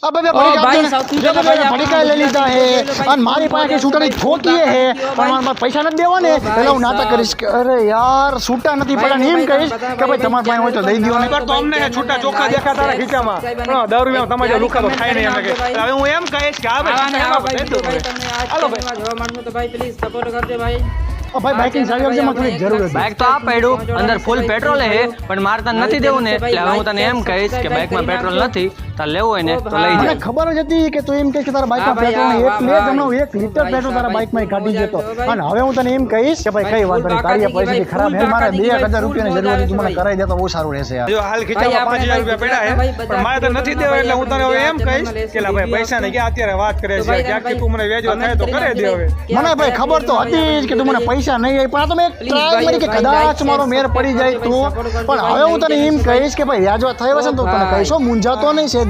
अब अबे पड़ीका ले लीधा है और मारी पासे छूटा ठोकीए है पण मारे पैसा न देवा ने એટલે હું નાટક કરીશ કે અરે યાર છૂટા નથી પડ્યા ને એમ કહીશ કે ભાઈ તમાર પાસે હોય તો દઈ દો ને તો અમને છૂટા ચોખ્ખા દેખા તારા ખીચામાં 10 રૂપિયા તમારે લુખા તો ખાઈ નહીં અમે કે હવે હું એમ કહીશ કે આ ભાઈ હાલો ભાઈ જોવા માંગો તો ભાઈ પ્લીઝ સપોર્ટ કરજો ભાઈ ભાઈ બાઇકિંગ ચાલી આવજે મને થોડી જરૂર છે બાઇક તો આ પડ્યું અંદર ફૂલ પેટ્રોલ હે પણ મારે તને નથી દેવું ને એટલે હવે હું તને એમ કહીશ કે બાઇકમાં પેટ્રોલ નથી તાર લેવું હોય ને તો લઈ મને જા ખબર જ હતી કે તું એમ કહીશ કે તારા બાઇકમાં પેટ્રોલ એટલે જ હમણાં 1 લીટર પેટ્રોલ તારા બાઇકમાં કાઢી જતો અને હવે હું તને એમ કહીશ કે ભાઈ કઈ વાત નહીં તારી પરિસ્થિતિ ખરાબ હે મારે 2000 રૂપિયાની જરૂર હતી તું મને કરાવી દે તો બહુ સારું રહેશે યાર જો હાલ ખીચામાં 5000 રૂપિયા પડ્યા હે પણ મારે તો નથી દેવા એટલે હું તને હવે એમ કહીશ કે લા ભાઈ પૈસા ને કે અત્યારે વાત કરે છે ક્યાંક તું મને વેચવા થાય તો કરે દે હવે મને ભાઈ ખબર તો હતી જ કે તું મને પૈસા નહીં આપે પણ તમે ટ્રાય કરી કે કદાચ મારો મેર પડી જાય તો પણ હવે હું તને એમ કહીશ કે ભાઈ વ્યાજવા થયો છે ને તો તને કહીશો મૂંઝાતો નહીં છે